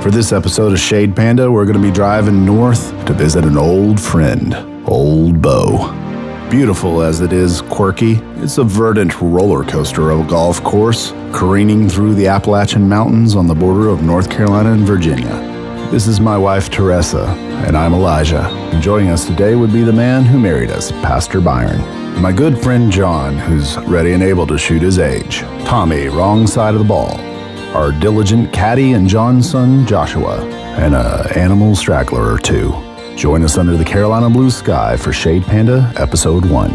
For this episode of Shade Panda, we're going to be driving north to visit an old friend, Ole Beau. Beautiful as it is quirky, it's a verdant roller coaster of a golf course, careening through the Appalachian Mountains on the border of North Carolina and Virginia. This is my wife, Teresa, and I'm Elijah. And joining us today would be the man who married us, Pastor Byron. My good friend John, who's ready and able to shoot his age. Tommy, wrong side of the ball. Our diligent caddy and John's son, Joshua, and an animal straggler or two. Join us under the Carolina blue sky for Shade Panda, Episode 1.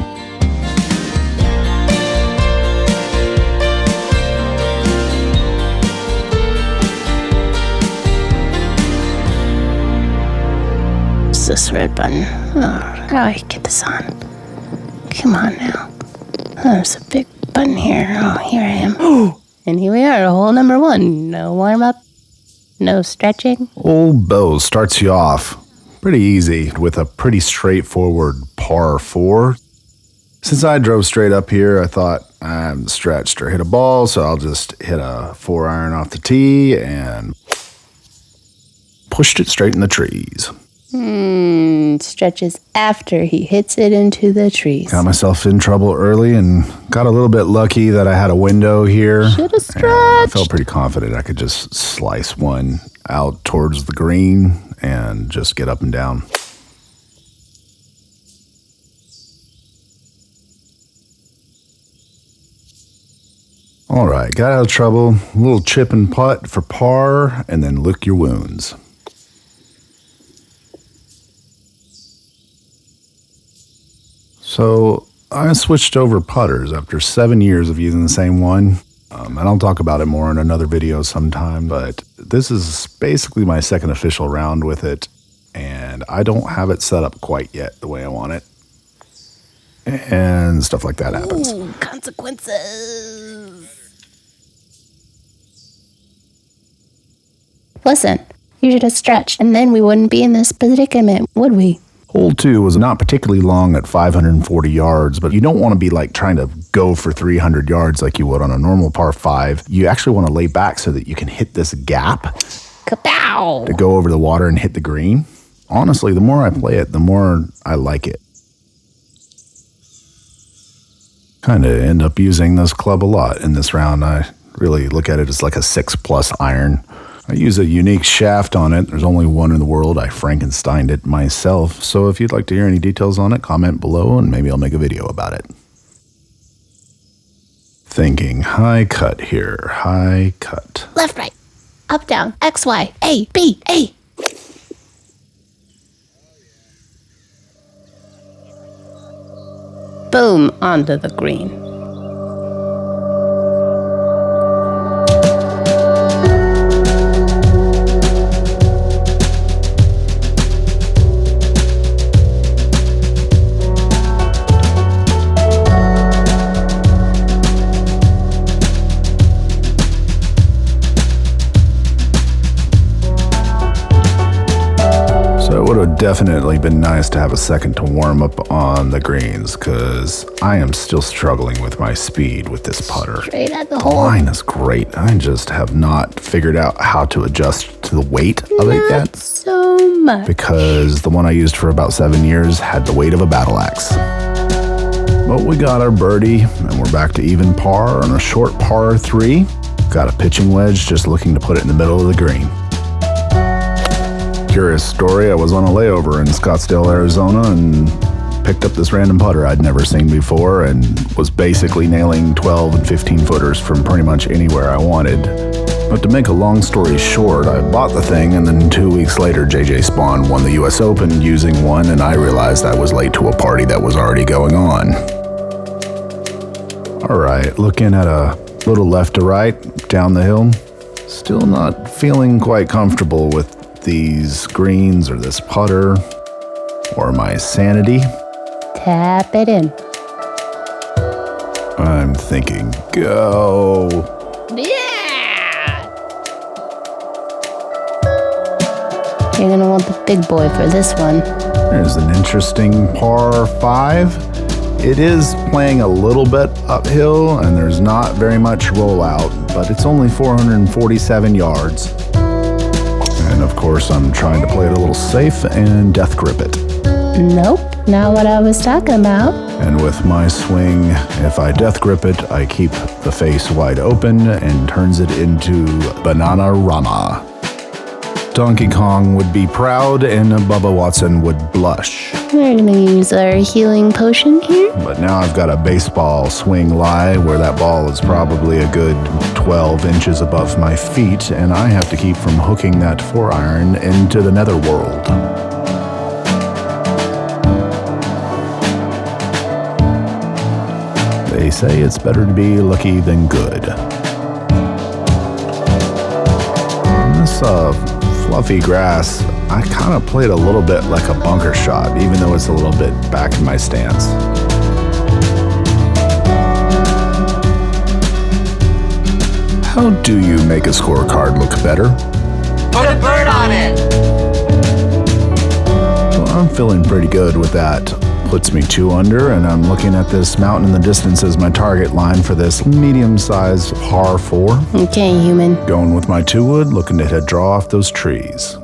What's this red button? Oh, how do I get this on? Come on now. Oh, there's a big button here. Oh, here I am. Oh! And here we are, hole number 1. No warm-up, no stretching. Ole Beau starts you off pretty easy with a pretty straightforward par 4. Since I drove straight up here, I thought I'm stretched or hit a ball, so I'll just hit a 4-iron off the tee and pushed it straight in the trees. Stretches after he hits it into the trees. Got myself in trouble early and got a little bit lucky that I had a window here. Should've stretched. I felt pretty confident I could just slice one out towards the green and just get up and down. All right, got out of trouble. A little chip and putt for par, and then lick your wounds. So I switched over putters after 7 years of using the same one. And I'll talk about it more in another video sometime, but this is basically my second official round with it, and I don't have it set up quite yet the way I want it. And stuff like that happens. Ooh, consequences. Listen, you should have stretched, and then we wouldn't be in this predicament, would we? Hole 2 was not particularly long at 540 yards, but you don't want to be like trying to go for 300 yards like you would on a normal par 5. You actually want to lay back so that you can hit this gap. Kapow! To go over the water and hit the green. Honestly, the more I play it, the more I like it. Kind of end up using this club a lot in this round. I really look at it as like a 6+ iron. I use a unique shaft on it. There's only one in the world. I Frankensteined it myself. So if you'd like to hear any details on it, comment below and maybe I'll make a video about it. Thinking high cut here. High cut. Left, right, up, down, X, Y, A, B, A. Boom, onto the green. It would have definitely been nice to have a second to warm up on the greens because I am still struggling with my speed with this putter. Straight at the The hole. line is great. I just have not figured out how to adjust to the weight of it Not yet so much. because the one I used for about 7 years had the weight of a battle axe. But we got our birdie and we're back to even par on a short par 3. Got a pitching wedge just looking to put it in the middle of the green. Curious story, I was on a layover in Scottsdale, Arizona and picked up this random putter I'd never seen before and was basically nailing 12 and 15 footers from pretty much anywhere I wanted. But to make a long story short, I bought the thing and then 2 weeks later JJ Spawn won the US Open using one and I realized I was late to a party that was already going on. Alright, looking at a little left to right down the hill. Still not feeling quite comfortable with these greens or this putter or my sanity. Tap it in. I'm thinking, go. Yeah! You're gonna want the big boy for this one. There's an interesting par 5. It is playing a little bit uphill and there's not very much rollout, but it's only 447 yards. And of course, I'm trying to play it a little safe and death grip it. Nope, not what I was talking about. And with my swing, if I death grip it, I keep the face wide open and turns it into Banana Rama. Donkey Kong would be proud and Bubba Watson would blush. We're gonna use our healing potion here. But now I've got a baseball swing lie where that ball is probably a good 12 inches above my feet, and I have to keep from hooking that 4-iron into the netherworld. They say it's better to be lucky than good. And this fluffy grass, I kind of played a little bit like a bunker shot, even though it's a little bit back in my stance. How do you make a scorecard look better? Put a bird on it! Well, I'm feeling pretty good with that. Puts me 2 under, and I'm looking at this mountain in the distance as my target line for this medium-sized par 4. Okay, human. Going with my 2-wood, looking to draw off those trees.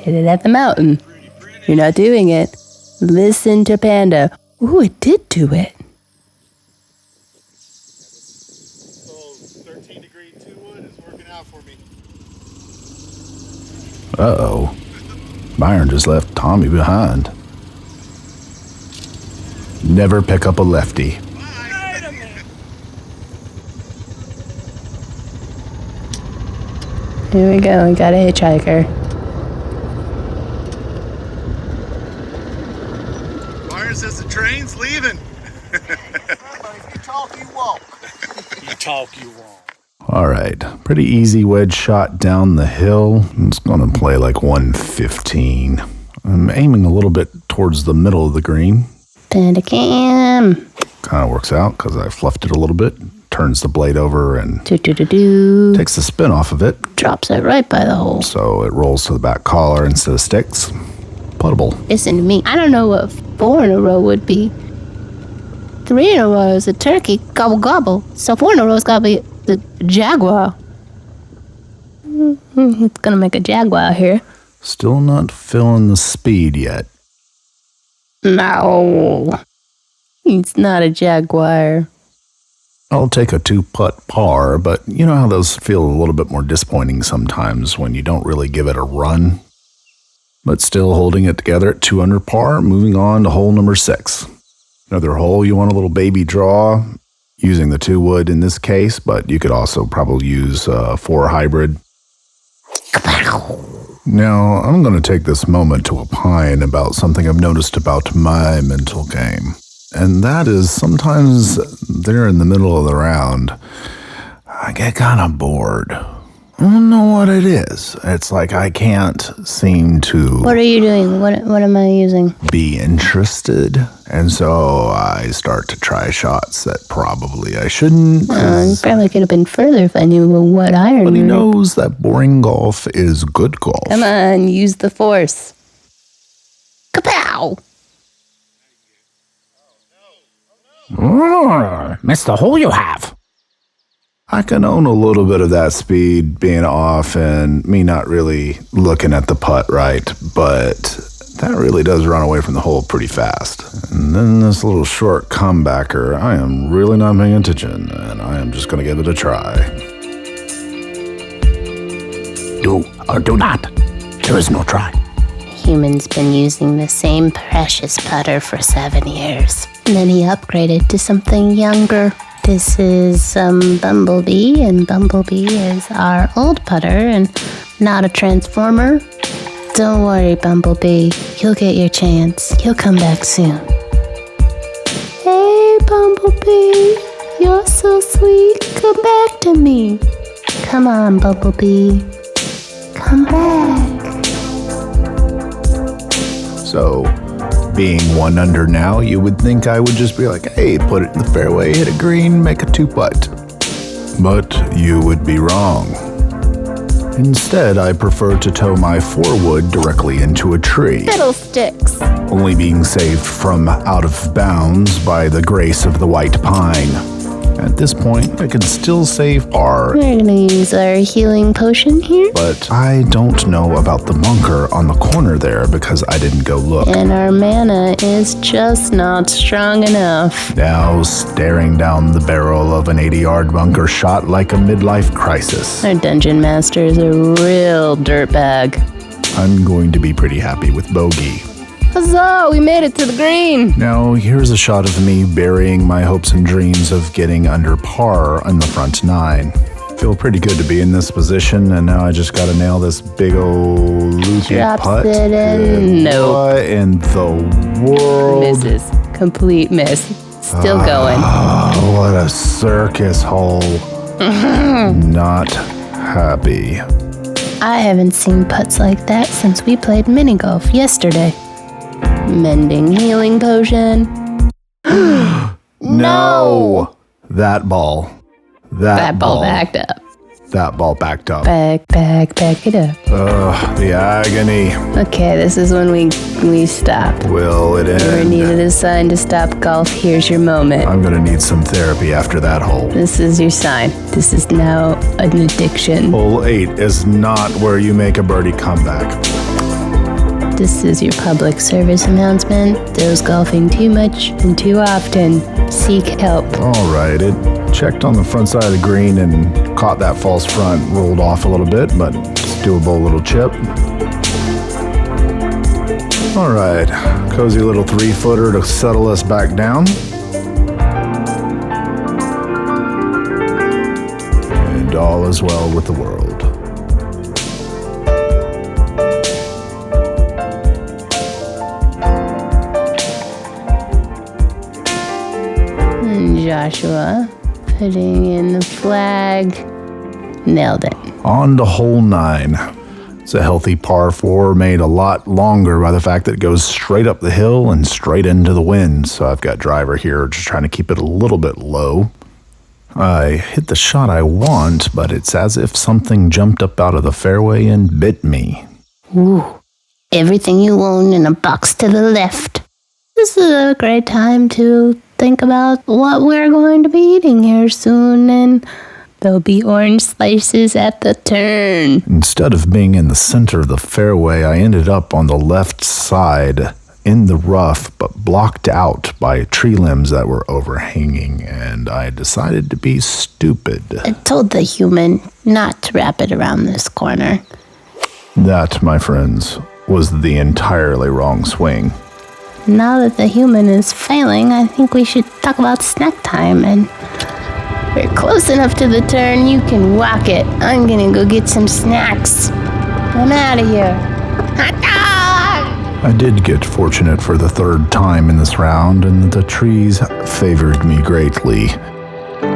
Hit it at the mountain. You're not doing it. Listen to Panda. Ooh, it did do it. So 13-degree 2-wood is working out for me. Uh-oh. Byron just left Tommy behind. Never pick up a lefty. Here we go. We got a hitchhiker. Byron says the train's leaving. If you talk, you walk. You talk, you walk. All right. Pretty easy wedge shot down the hill. It's going to play like 115. I'm aiming a little bit towards the middle of the green. Panda cam. Kind of works out because I fluffed it a little bit. Turns the blade over and Do. takes the spin off of it. Drops it right by the hole. So it rolls to the back collar instead of sticks. Puttable. Listen to me. I don't know what 4 in a row would be. 3 in a row is a turkey. Gobble, gobble. So 4 in a row's got to be the jaguar. It's going to make a jaguar here. Still not feeling the speed yet. No. It's not a jaguar. I'll take a 2-putt par, but you know how those feel a little bit more disappointing sometimes when you don't really give it a run? But still holding it together at 2 under par, moving on to hole number 6. Another hole you want a little baby draw, using the 2-wood in this case, but you could also probably use a 4 hybrid. Now, I'm going to take this moment to opine about something I've noticed about my mental game. And that is sometimes there in the middle of the round, I get kind of bored. I don't know what it is. It's like I can't seem to... What are you doing? What am I using? ...be interested. And so I start to try shots that probably I shouldn't. You probably could have been further if I knew what iron. But he knows that boring golf is good golf. Come on, use the force. Kapow! Missed the hole you have. I can own a little bit of that speed being off and me not really looking at the putt right, but that really does run away from the hole pretty fast. And then this little short comebacker, I am really not paying attention, and I am just going to give it a try. Do or do not. There is no try. Human's been using the same precious putter for 7 years. And then he upgraded to something younger. This is Bumblebee, and Bumblebee is our old putter and not a transformer. Don't worry, Bumblebee. You'll get your chance. You'll come back soon. Hey, Bumblebee. You're so sweet. Come back to me. Come on, Bumblebee. Come back. So, being 1 under now, you would think I would just be like, hey, put it in the fairway, hit a green, make a 2-putt. But you would be wrong. Instead, I prefer to tow my 4-wood directly into a tree. Fiddlesticks. Only being saved from out of bounds by the grace of the white pine. At this point, I can still save par, We're gonna use our healing potion here. but I don't know about the bunker on the corner there because I didn't go look. And our mana is just not strong enough. Now staring down the barrel of an 80-yard bunker shot like a midlife crisis. Our dungeon master is a real dirtbag. I'm going to be pretty happy with bogey. Huzzah! We made it to the green! Now, here's a shot of me burying my hopes and dreams of getting under par on the front nine. Feel pretty good to be in this position, and now I just gotta nail this big old loopy Drops putt. it in. Nope. What in the world? Misses. Complete miss. Still going. Oh, what a circus hole. Not happy. I haven't seen putts like that since we played mini golf yesterday. Mending healing potion. No! That ball. That ball backed up. That ball backed up. Back it up. Ugh, the agony. Okay, this is when we stop. Will it You were end? needed a sign to stop golf. Here's your moment. I'm gonna need some therapy after that hole. This is your sign. This is now an addiction. Hole 8 is not where you make a birdie comeback. This is your public service announcement. Those golfing too much and too often, seek help. All right, it checked on the front side of the green and caught that false front, rolled off a little bit, but it's doable little chip. All right, cozy little 3-footer to settle us back down. And all is well with the world. And Joshua, putting in the flag. Nailed it. On to hole 9. It's a healthy par 4 made a lot longer by the fact that it goes straight up the hill and straight into the wind. So I've got driver here just trying to keep it a little bit low. I hit the shot I want, but it's as if something jumped up out of the fairway and bit me. Ooh, everything you own in a box to the left. This is a great time to think about what we're going to be eating here soon, and there'll be orange slices at the turn. Instead of being in the center of the fairway, I ended up on the left side in the rough, but blocked out by tree limbs that were overhanging, and I decided to be stupid. I told the human not to wrap it around this corner. That, my friends, was the entirely wrong swing. Now that the human is failing, I think we should talk about snack time, and we're close enough to the turn, you can walk it. I'm gonna go get some snacks. I'm out of here. Hot dog! I did get fortunate for the 3rd time in this round, and the trees favored me greatly.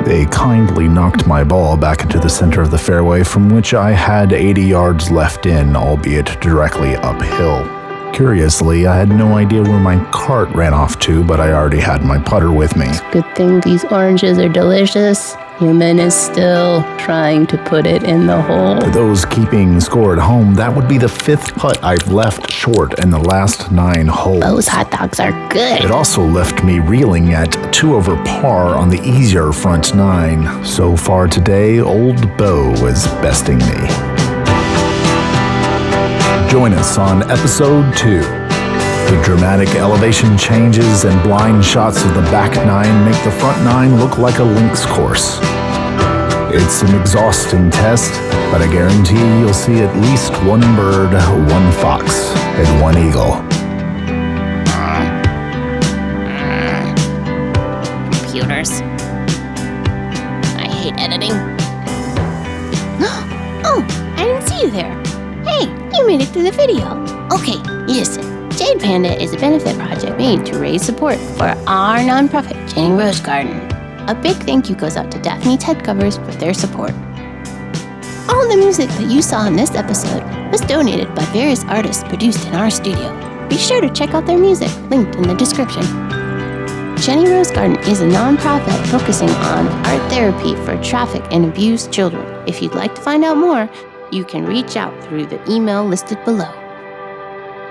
They kindly knocked my ball back into the center of the fairway, from which I had 80 yards left in, albeit directly uphill. Curiously, I had no idea where my cart ran off to, but I already had my putter with me. Good thing these oranges are delicious. Human is still trying to put it in the hole. For those keeping score at home, that would be the 5th putt I've left short in the last 9 holes. Those hot dogs are good. It also left me reeling at 2 over par on the easier front 9. So far today, Ole Beau is besting me. Join us on episode 2. The dramatic elevation changes and blind shots of the back 9 make the front 9 look like a links course. It's an exhausting test, but I guarantee you'll see at least 1 bird, 1 fox, and 1 eagle. Computers. I hate editing. Oh, I didn't see you there. Hey, you made it through the video. Okay, listen. Jade Panda is a benefit project made to raise support for our nonprofit, Jenny Rose Garden. A big thank you goes out to Daphne's Head Covers for their support. All the music that you saw in this episode was donated by various artists produced in our studio. Be sure to check out their music, linked in the description. Jenny Rose Garden is a nonprofit focusing on art therapy for trafficked and abused children. If you'd like to find out more, you can reach out through the email listed below.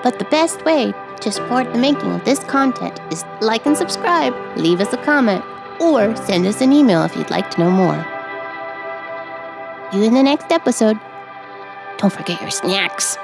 But the best way to support the making of this content is like and subscribe, leave us a comment, or send us an email if you'd like to know more. See you in the next episode. Don't forget your snacks.